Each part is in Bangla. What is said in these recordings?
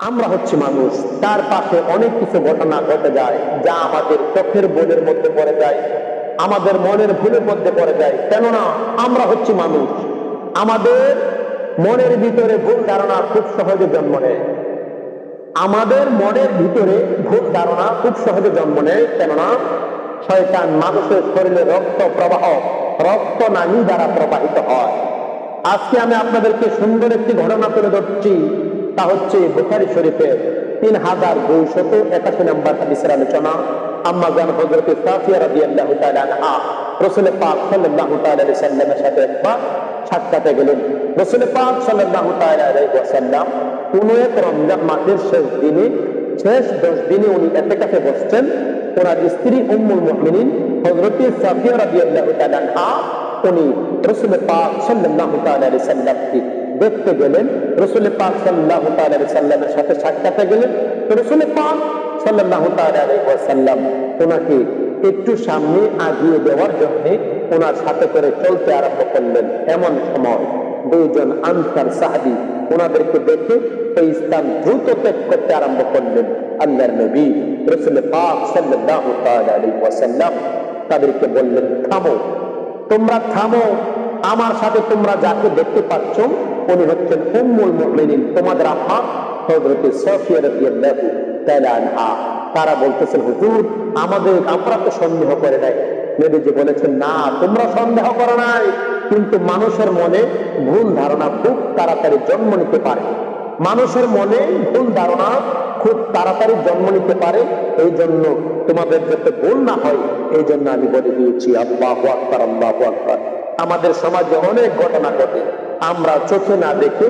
আমরা হচ্ছে মানুষ, তার পাশে অনেক কিছু ঘটনা ঘটে যায় যা আমাদের চোখের বোনের মধ্যে পড়ে যায়, আমাদের মনের ভুলের মধ্যে পড়ে যায়। কেননা আমরা হচ্ছে মানুষ, আমাদের মনের ভিতরে ভুল ধারণা খুব সহজে জন্ম নেয়। আমাদের মনের ভিতরে ভুল ধারণা খুব সহজে জন্ম নেয়। কেননা শয়তান মানুষের শরীরে রক্ত প্রবাহ, রক্ত নালী দ্বারা প্রবাহিত হয়। আজকে আমি আপনাদেরকে সুন্দর একটি ঘটনা তুলে ধরছি। তা হচ্ছে বুখারী শরীফের 3281 নম্বর হাদিসের আলোচনা। আম্মা জান হযরত সাফিয়া রাদিয়াল্লাহু তাআলা আনহা রাসূল পাক সাল্লাল্লাহু তাআলা আলাইহি সাল্লামের সাথে একবার সাক্ষাতে গেলেন। রাসূল পাক সাল্লাল্লাহু তাআলা আলাইহি ওয়াসাল্লাম কোন এক রমজান মাসের শেষ 10 দিনে উনি ইতিকাফে বসছেন। ওনার স্ত্রী উম্মুল মুমিনিন হযরত সাফিয়া রাদিয়াল্লাহু তাআলা আনহা উনি রাসূল পাক সাল্লাল্লাহু তাআলা আলাইহি সাল্লামকে দেখতে গেলেন। রাসূল পাক সাল্লাল্লাহু তাআলা আলাইহি সাল্লামের সাথে সাক্ষাতে গেলেন। রাসূল পাক সাল্লাল্লাহু তাআলা আলাইহি ওয়াসাল্লাম ওনাকে একটু সামনে আগিয়ে দেওয়ার জন্য ওনার সাথে করে চলতে আরম্ভ করলেন। এমন সময় দুইজন আনসার সাহাবী ওনাদেরকে দেখে ওই স্থান দ্রুত ত্যাগ করতে আরম্ভ করলেন। আল্লাহর নবী রাসূল পাক সাল্লাল্লাহু তাআলা আলাইহি ওয়াসাল্লাম তাদেরকে বললেন, থামো, তোমরা থামো। আমার সাথে তোমরা যাকে দেখতে পাচ্ছ উনি হচ্ছেন উম্মুল মুমিনিন, তোমাদের আম্মা হযরত সাফিয়া রাদিয়াল্লাহু তাআলা আনহা। তারা বলতেছেন, হুজুর আমরা তো সন্দেহ করে নাই। নবীজি বলেছেন, না, তোমরা সন্দেহ করো নাই, কিন্তু মানুষের মনে ভুল ধারণা খুব তাড়াতাড়ি জন্ম নিতে পারে। মানুষের মনে ভুল ধারণা খুব তাড়াতাড়ি জন্ম নিতে পারে। এই জন্য তোমাদের যাতে ভুল না হয় এই জন্য আমি বলে দিয়েছি। আল্লাহু আকবার, আল্লাহু আকবার। আমাদের সমাজে অনেক ঘটনা ঘটে, আমরা চোখে না দেখে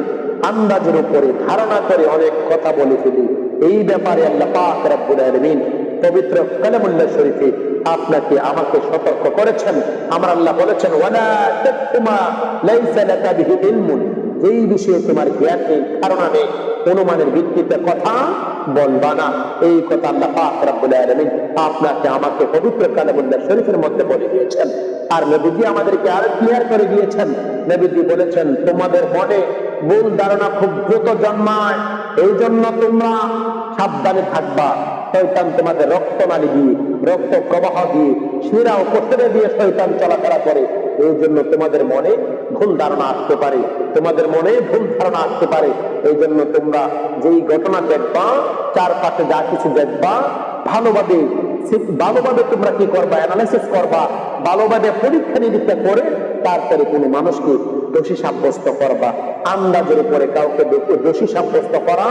আন্দাজের উপরে ধারণা করে অনেক কথা বলে ফেলি। এই ব্যাপারে আল্লাহ পাক রব্বুল আলামিন পবিত্র কালামুল্লাহ শরীফে আপনাকে আমাকে সতর্ক করেছেন। আমার আল্লাহ বলেছেন, ওয়ালা তাকতুমা লাইসা লাকা বিহি ইলমুন, যেই বিষয়ে তোমার জ্ঞান নেই, ধারণা নেই, অনুমানের ভিত্তিতে কথা বলবা না। এই কথা আল্লাহ পাক রব্বুল আলামিন আপনাকে আমাকে পবিত্র কালামুল্লাহ শরীফের মধ্যে বলে দিয়েছেন। আর নবীজি আমাদেরকে আরো ক্লিয়ার করে দিয়েছেন। নবীজি বলেছেন, তোমাদের মনে ভুল ধারণা খুব দ্রুত জন্মায়, এই জন্য তোমরা সাবধানে থাকবা। শয়তান তোমাদের রক্তনালী দিয়ে, রক্ত প্রবাহ দিয়ে, শিরা ও কোষে দিয়ে শয়তান চলাফেরা করে। এই জন্য তোমাদের মনে ভুল ধারণা আসতে পারে, তোমাদের মনে ভুল ধারণা আসতে পারে। এই জন্য তোমরা যেই ঘটনা দেখবা, চারপাশে যা কিছু দেখবা, ভালোভাবে তোমরা কি করবা, অ্যানালাইসিস করবা, ভালোভাবে পরীক্ষা নিরীক্ষা করে তারপরে কোনো মানুষকে দোষী সাব্যস্ত করবা। আন্দাজের উপরে কাউকে দোষী সাব্যস্ত করা